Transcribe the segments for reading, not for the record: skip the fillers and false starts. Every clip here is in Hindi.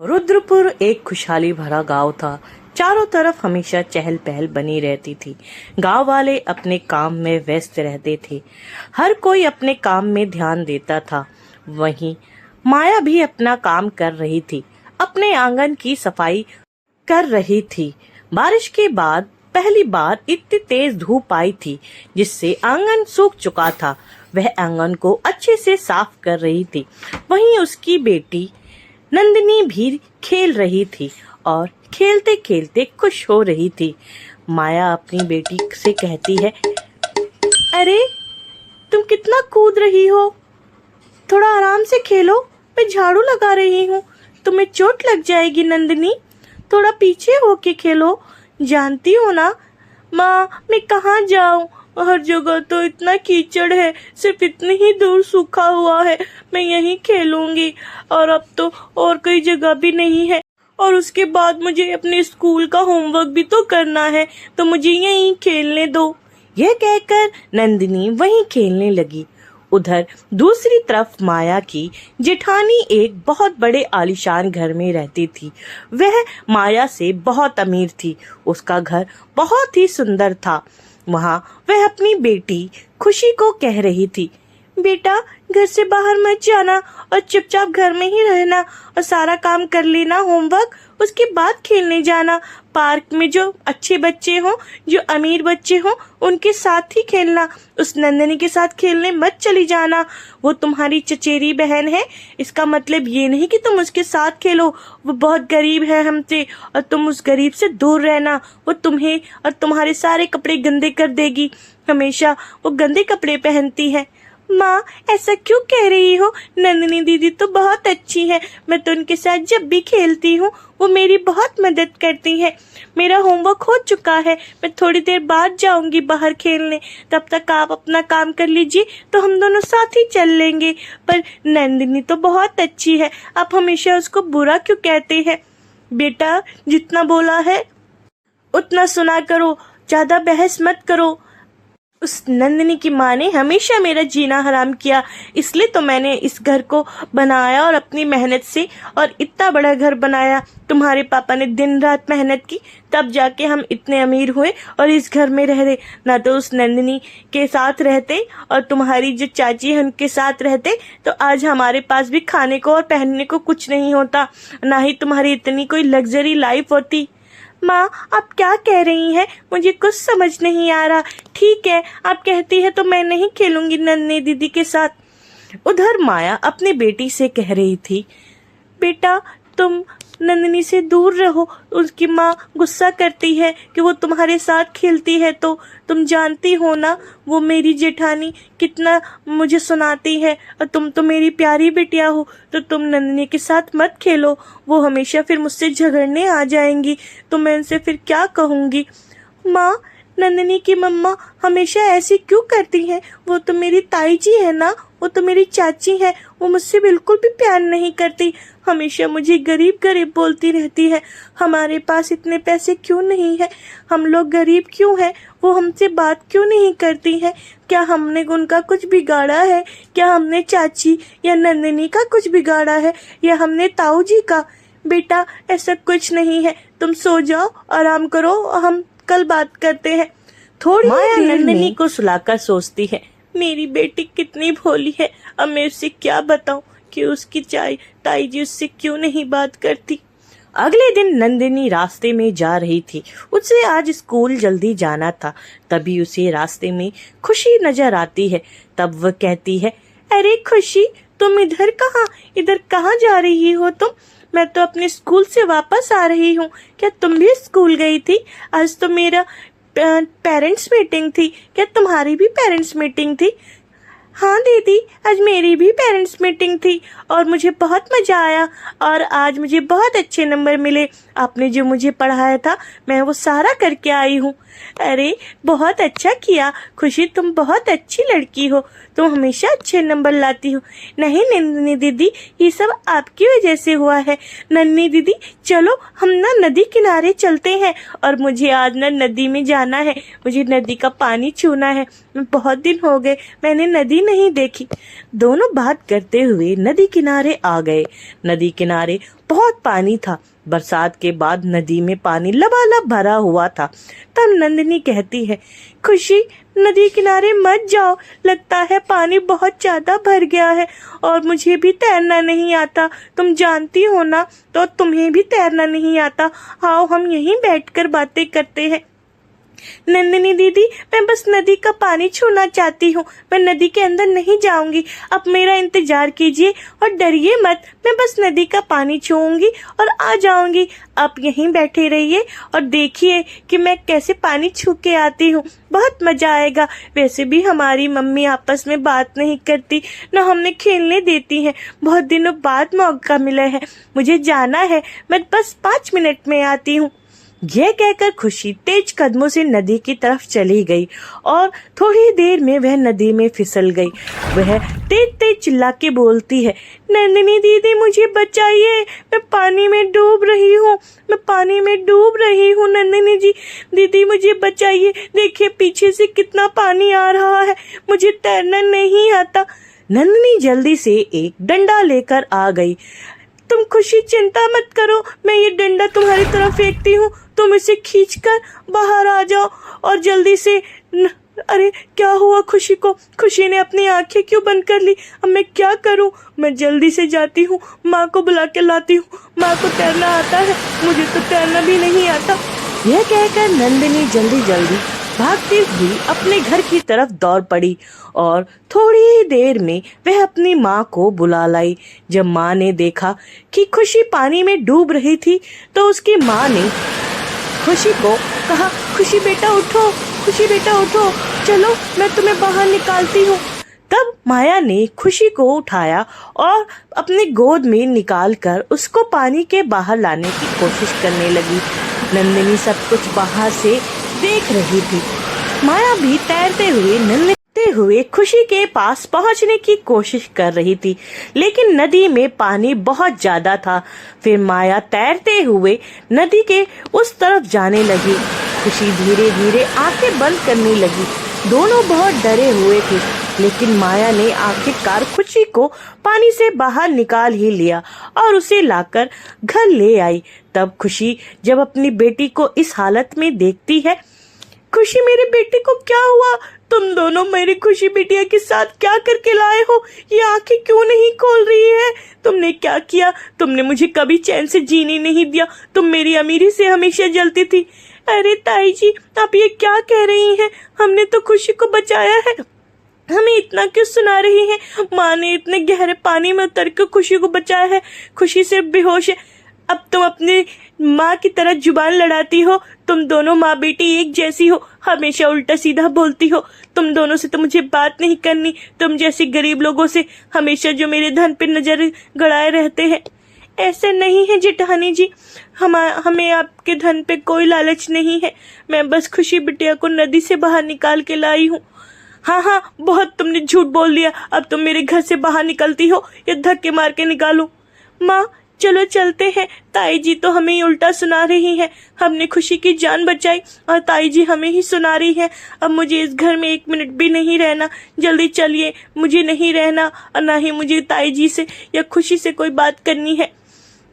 रुद्रपुर एक खुशहाली भरा गांव था। चारों तरफ हमेशा चहल पहल बनी रहती थी। गांव वाले अपने काम में व्यस्त रहते थे। हर कोई अपने काम में ध्यान देता था। वहीं माया भी अपना काम कर रही थी, अपने आंगन की सफाई कर रही थी। बारिश के बाद पहली बार इतनी तेज धूप आई थी जिससे आंगन सूख चुका था। वह आंगन को अच्छे से साफ कर रही थी। वहीं उसकी बेटी नंदिनी भी खेल रही थी और खेलते खेलते खुश हो रही थी। माया अपनी बेटी से कहती है, अरे तुम कितना कूद रही हो, थोड़ा आराम से खेलो, मैं झाड़ू लगा रही हूँ, तुम्हें चोट लग जाएगी नंदिनी, थोड़ा पीछे होके खेलो। जानती हो ना माँ, मैं कहाँ जाऊँ, हर जगह तो इतना कीचड़ है, सिर्फ इतनी ही दूर सूखा हुआ है, मैं यहीं खेलूंगी और अब तो और कोई जगह भी नहीं है और उसके बाद मुझे अपने स्कूल का होमवर्क भी तो करना है, तो मुझे यहीं खेलने दो। यह कहकर नंदिनी वहीं खेलने लगी। उधर दूसरी तरफ माया की जेठानी एक बहुत बड़े आलीशान घर में रहती थी। वह माया से बहुत अमीर थी। उसका घर बहुत ही सुंदर था। वहाँ वह अपनी बेटी खुशी को कह रही थी, बेटा घर से बाहर मत जाना और चुपचाप घर में ही रहना और सारा काम कर लेना होमवर्क, उसके बाद खेलने जाना। पार्क में जो अच्छे बच्चे हों, जो अमीर बच्चे हों, उनके साथ ही खेलना। उस नंदिनी के साथ खेलने मत चली जाना, वो तुम्हारी चचेरी बहन है। इसका मतलब ये नहीं कि तुम उसके साथ खेलो, वो बहुत गरीब है हमसे और तुम उस गरीब से दूर रहना। वो तुम्हें और तुम्हारे सारे कपड़े गंदे कर देगी, हमेशा वो गंदे कपड़े पहनती है। माँ ऐसा क्यों कह रही हो, नंदिनी दीदी तो बहुत अच्छी है, मैं तो उनके साथ जब भी खेलती हूँ वो मेरी बहुत मदद करती है। मेरा होमवर्क हो चुका है, मैं थोड़ी देर बाद जाऊंगी बाहर खेलने, तब तक आप अपना काम कर लीजिए तो हम दोनों साथ ही चल लेंगे। पर नंदिनी तो बहुत अच्छी है, आप हमेशा उसको बुरा क्यों कहते हैं। बेटा जितना बोला है उतना सुना करो, ज्यादा बहस मत करो। उस नंदिनी की माँ ने हमेशा मेरा जीना हराम किया, इसलिए तो मैंने इस घर को बनाया और अपनी मेहनत से और इतना बड़ा घर बनाया। तुम्हारे पापा ने दिन रात मेहनत की, तब जाके हम इतने अमीर हुए और इस घर में रह रहे। ना तो उस नंदिनी के साथ रहते और तुम्हारी जो चाची है उनके साथ रहते तो आज हमारे पास भी खाने को और पहनने को कुछ नहीं होता, ना ही तुम्हारी इतनी कोई लग्जरी लाइफ होती। माँ आप क्या कह रही हैं, मुझे कुछ समझ नहीं आ रहा। ठीक है, आप कहती है तो मैं नहीं खेलूंगी नन्ही दीदी के साथ। उधर माया अपनी बेटी से कह रही थी, बेटा तुम नंदिनी से दूर रहो, उसकी माँ गुस्सा करती है कि वो तुम्हारे साथ खेलती है। तो तुम जानती हो ना वो मेरी जेठानी कितना मुझे सुनाती है, और तुम तो मेरी प्यारी बिटिया हो, तो तुम नंदिनी के साथ मत खेलो, वो हमेशा फिर मुझसे झगड़ने आ जाएंगी, तो मैं उनसे फिर क्या कहूँगी। माँ नंदिनी की मम्मा हमेशा ऐसी क्यों करती हैं, वो तो मेरी ताई जी है ना, वो तो मेरी चाची है, वो मुझसे बिल्कुल भी प्यार नहीं करती, हमेशा मुझे गरीब गरीब बोलती रहती है। हमारे पास इतने पैसे क्यों नहीं है, हम लोग गरीब क्यों हैं, वो हमसे बात क्यों नहीं करती है। क्या हमने उनका कुछ बिगाड़ा है, क्या हमने चाची या नंदिनी का कुछ बिगाड़ा है, या हमने ताऊ जी का। बेटा ऐसा कुछ नहीं है, तुम सो जाओ, आराम करो, हम कल बात करते हैं। थोड़ी माया नंदिनी को सुलाकर सोचती है, मेरी बेटी कितनी भोली है, अब मैं उससे क्या बताऊं कि उसकी ताई जी उससे क्यों नहीं बात करती। अगले दिन नंदिनी रास्ते में जा रही थी। उसे आज स्कूल जल्दी जाना था। तभी उसे रास्ते में खुशी नजर आती है। तब वह कहती है, अरे खुशी तुम इधर कहाँ जा रही हो तुम। मैं तो अपने स्कूल से वापस आ रही हूँ। क्या तुम भी स्कूल गई थी? आज तो मेरा पेरेंट्स मीटिंग थी। क्या तुम्हारी भी पेरेंट्स मीटिंग थी? हाँ दीदी, आज मेरी भी पेरेंट्स मीटिंग थी और मुझे बहुत मजा आया और आज मुझे बहुत अच्छे नंबर मिले। आपने जो मुझे पढ़ाया था मैं वो सारा करके आई हूँ। अरे बहुत अच्छा किया खुशी, तुम बहुत अच्छी लड़की हो, तुम हमेशा अच्छे नंबर लाती हो। नहीं नन्ही दीदी, ये सब आपकी वजह से हुआ है। नन्ही दीदी चलो हम ना नदी किनारे चलते हैं, और मुझे आज ना नदी में जाना है, मुझे नदी का पानी छूना है। बहुत दिन हो गए मैंने नदी नहीं देखी। दोनों बात करते हुए नदी किनारे आ गए। नदी किनारे बहुत पानी था। बरसात के बाद नदी में पानी लबालब भरा हुआ था। तब नंदिनी कहती है, खुशी नदी किनारे मत जाओ, लगता है पानी बहुत ज्यादा भर गया है और मुझे भी तैरना नहीं आता। तुम जानती हो ना, तो तुम्हें भी तैरना नहीं आता। आओ हम यहीं बैठकर बातें करते हैं। नंदिनी दीदी, मैं बस नदी का पानी छूना चाहती हूँ, मैं नदी के अंदर नहीं जाऊंगी। आप मेरा इंतजार कीजिए और डरिए मत, मैं बस नदी का पानी छूऊंगी और आ जाऊंगी। आप यहीं बैठे रहिए और देखिए कि मैं कैसे पानी छू के आती हूँ, बहुत मजा आएगा। वैसे भी हमारी मम्मी आपस में बात नहीं करती, न हमने खेलने देती है। बहुत दिनों बाद मौका मिला है, मुझे जाना है, मैं बस 5 मिनट में आती हूँ। यह कहकर खुशी तेज कदमों से नदी की तरफ चली गई और थोड़ी देर में वह नदी में फिसल गई। वह तेज तेज चिल्ला के बोलती है, नंदिनी दीदी मुझे बचाइए, मैं पानी में डूब रही हूँ, मैं पानी में डूब रही हूँ। नंदिनी जी दीदी मुझे बचाइए, देखिए पीछे से कितना पानी आ रहा है, मुझे तैरना नहीं आता। नंदिनी जल्दी से एक डंडा लेकर आ गई। तुम खुशी चिंता मत करो, मैं ये डंडा तुम्हारी तरफ फेंकती हूँ, तुम इसे खींचकर बाहर आ जाओ और जल्दी से अरे क्या हुआ खुशी को? खुशी ने अपनी आंखें क्यों बंद कर ली? अब मैं क्या करूँ? मैं जल्दी से जाती हूँ, माँ को बुला के लाती हूँ। माँ को तैरना आता है, मुझे तो तैरना भी नहीं आता। यह कहकर नंदिनी जल्दी जल्दी भागती हुई अपने घर की तरफ दौड़ पड़ी और थोड़ी देर में वह अपनी माँ को बुला लाई। जब माँ ने देखा कि खुशी पानी में डूब रही थी तो उसकी माँ ने खुशी को कहा, खुशी बेटा उठो, खुशी बेटा उठो, चलो मैं तुम्हें बाहर निकालती हूँ। तब माया ने खुशी को उठाया और अपनी गोद में निकालकर उसको पानी के बाहर लाने की कोशिश करने लगी। नंदिनी सब कुछ बाहर से देख रही थी। माया भी तैरते हुए खुशी के पास पहुंचने की कोशिश कर रही थी, लेकिन नदी में पानी बहुत ज्यादा था। फिर माया तैरते हुए नदी के उस तरफ जाने लगी। खुशी धीरे धीरे आंखें बंद करने लगी। दोनों बहुत डरे हुए थे, लेकिन माया ने आखिरकार खुशी को पानी से बाहर निकाल ही लिया और उसे लाकर घर ले आई। तब खुशी जब अपनी बेटी को इस हालत में देखती है, खुशी मेरे बेटे को क्या हुआ? तुम दोनों मेरी खुशी बिटिया के साथ क्या करके लाए हो? ये आंखें क्यों नहीं खोल रही है? तुमने क्या किया? तुमने मुझे कभी चैन से जीने नहीं दिया, तुम मेरी अमीरी से हमेशा जलती थी। अरे ताई जी, आप ये क्या कह रही हैं? हमने तो खुशी को बचाया है, हमें इतना क्यों सुना रही हैं? माँ ने इतने गहरे पानी में उतर कर खुशी को बचाया है, खुशी सिर्फ बेहोश है। अब तुम अपनी माँ की तरह जुबान लड़ाती हो। तुम दोनों माँ बेटी एक जैसी हो, हमेशा उल्टा सीधा बोलती हो। तुम दोनों से तो मुझे बात नहीं करनी, तुम जैसी गरीब लोगों से हमेशा जो मेरे धन पे नजर गड़ाए रहते हैं। ऐसा नहीं है जेठानी जी, हमें आपके धन पे कोई लालच नहीं है। मैं बस खुशी बिटिया को नदी से बाहर निकाल के लाई हूँ। हाँ, बहुत तुमने झूठ बोल दिया। अब तुम मेरे घर से बाहर निकलती हो या धक्के मार के निकालूं? माँ चलो चलते हैं, ताई जी तो हमें ही उल्टा सुना रही है। हमने खुशी की जान बचाई और ताई जी हमें ही सुना रही है। अब मुझे इस घर में 1 मिनट भी नहीं रहना, जल्दी चलिए, मुझे नहीं रहना और ना ही मुझे ताई जी से या खुशी से कोई बात करनी है।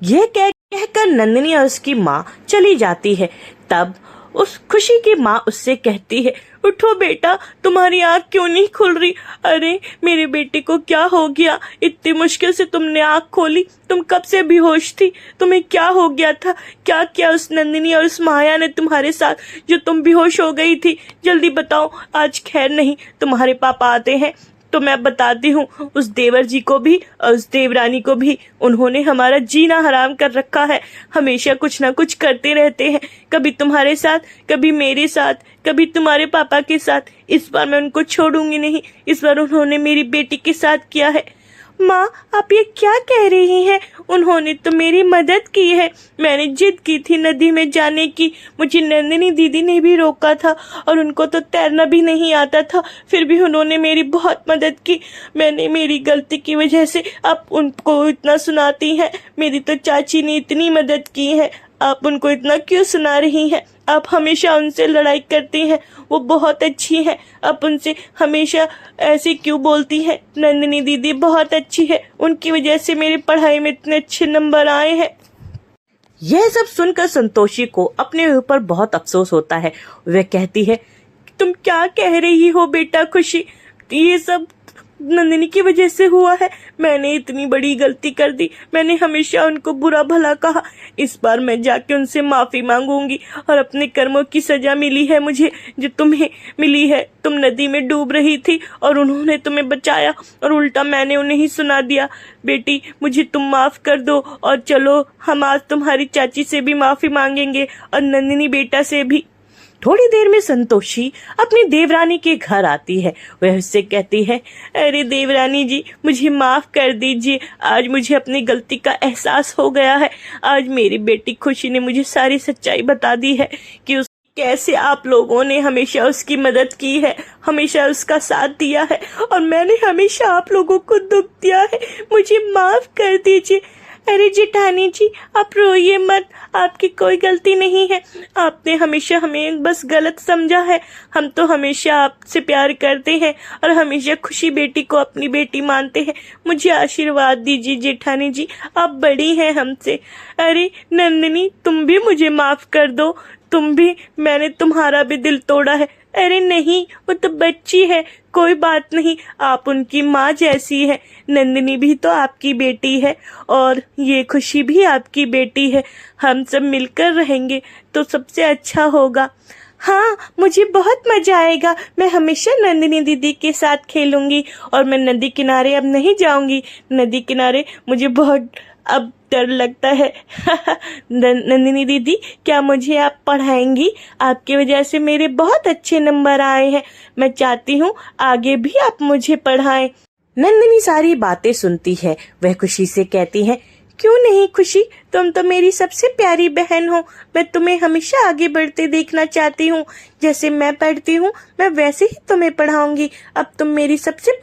यह कहकर नंदिनी और उसकी माँ चली जाती है। तब उस खुशी की माँ उससे कहती है, उठो बेटा, तुम्हारी आँख क्यों नहीं खुल रही? अरे मेरे बेटे को क्या हो गया? इतनी मुश्किल से तुमने आँख खोली, तुम कब से बेहोश थी? तुम्हें क्या हो गया था? क्या क्या उस नंदिनी और उस माया ने तुम्हारे साथ जो तुम बेहोश हो गई थी? जल्दी बताओ। आज खैर नहीं, तुम्हारे पापा आते हैं तो मैं बताती हूँ। उस देवर जी को भी और उस देवरानी को भी, उन्होंने हमारा जीना हराम कर रखा है। हमेशा कुछ ना कुछ करते रहते हैं, कभी तुम्हारे साथ, कभी मेरे साथ, कभी तुम्हारे पापा के साथ। इस बार मैं उनको छोड़ूंगी नहीं। इस बार उन्होंने मेरी बेटी के साथ किया है। माँ आप ये क्या कह रही हैं? उन्होंने तो मेरी मदद की है। मैंने जिद की थी नदी में जाने की, मुझे नंदिनी दीदी ने भी रोका था और उनको तो तैरना भी नहीं आता था, फिर भी उन्होंने मेरी बहुत मदद की। मैंने मेरी गलती की वजह से आप उनको इतना सुनाती हैं। मेरी तो चाची ने इतनी मदद की है, आप उनको इतना क्यों सुना रही हैं? आप हमेशा उनसे लड़ाई करती हैं, वो बहुत अच्छी है, आप उनसे हमेशा ऐसे क्यों बोलती हैं? नंदिनी दीदी बहुत अच्छी है, उनकी वजह से मेरी पढ़ाई में इतने अच्छे नंबर आए हैं। यह सब सुनकर संतोषी को अपने ऊपर बहुत अफसोस होता है। वह कहती है, तुम क्या कह रही हो बेटा खुशी, ये सब नंदिनी की वजह से हुआ है। मैंने इतनी बड़ी गलती कर दी, मैंने हमेशा उनको बुरा भला कहा। इस बार मैं जाके उनसे माफी मांगूंगी और अपने कर्मों की सजा मिली है मुझे जो तुम्हें मिली है। तुम नदी में डूब रही थी और उन्होंने तुम्हें बचाया और उल्टा मैंने उन्हें ही सुना दिया। बेटी मुझे तुम माफ कर दो और चलो हम आज तुम्हारी चाची से भी माफी मांगेंगे और नंदिनी बेटा से भी। थोड़ी देर में संतोषी अपनी देवरानी के घर आती है। वह उससे कहती है, अरे देवरानी जी मुझे माफ कर दीजिए, आज मुझे अपनी गलती का एहसास हो गया है। आज मेरी बेटी खुशी ने मुझे सारी सच्चाई बता दी है कि कैसे आप लोगों ने हमेशा उसकी मदद की है, हमेशा उसका साथ दिया है और मैंने हमेशा आप लोगों को दुख दिया है। मुझे माफ कर दीजिए। अरे जेठानी जी आप रोइए मत, आपकी कोई गलती नहीं है, आपने हमेशा हमें बस गलत समझा है। हम तो हमेशा आपसे प्यार करते हैं और हमेशा खुशी बेटी को अपनी बेटी मानते हैं। मुझे आशीर्वाद दीजिए जेठानी जी, आप बड़ी हैं हमसे। अरे नंदिनी तुम भी मुझे माफ कर दो, तुम भी, मैंने तुम्हारा भी दिल तोड़ा है। अरे नहीं वो तो बच्ची है, कोई बात नहीं, आप उनकी माँ जैसी है। नंदिनी भी तो आपकी बेटी है और ये खुशी भी आपकी बेटी है। हम सब मिलकर रहेंगे तो सबसे अच्छा होगा। हाँ मुझे बहुत मजा आएगा, मैं हमेशा नंदिनी दीदी के साथ खेलूंगी और मैं नदी किनारे अब नहीं जाऊंगी। नदी किनारे मुझे बहुत अब डर लगता है। नंदिनी दीदी क्या मुझे आप पढ़ाएंगी? आपकी वजह से मेरे बहुत अच्छे नंबर आए हैं, मैं चाहती हूँ आगे भी आप मुझे पढ़ाएं। नंदिनी सारी बातें सुनती है। वह खुशी से कहती है, क्यों नहीं खुशी, तुम तो मेरी सबसे प्यारी बहन हो, मैं तुम्हें हमेशा आगे बढ़ते देखना चाहती हूँ। जैसे मैं पढ़ती हूँ मैं वैसे ही तुम्हें पढ़ाऊंगी। अब तुम मेरी सबसे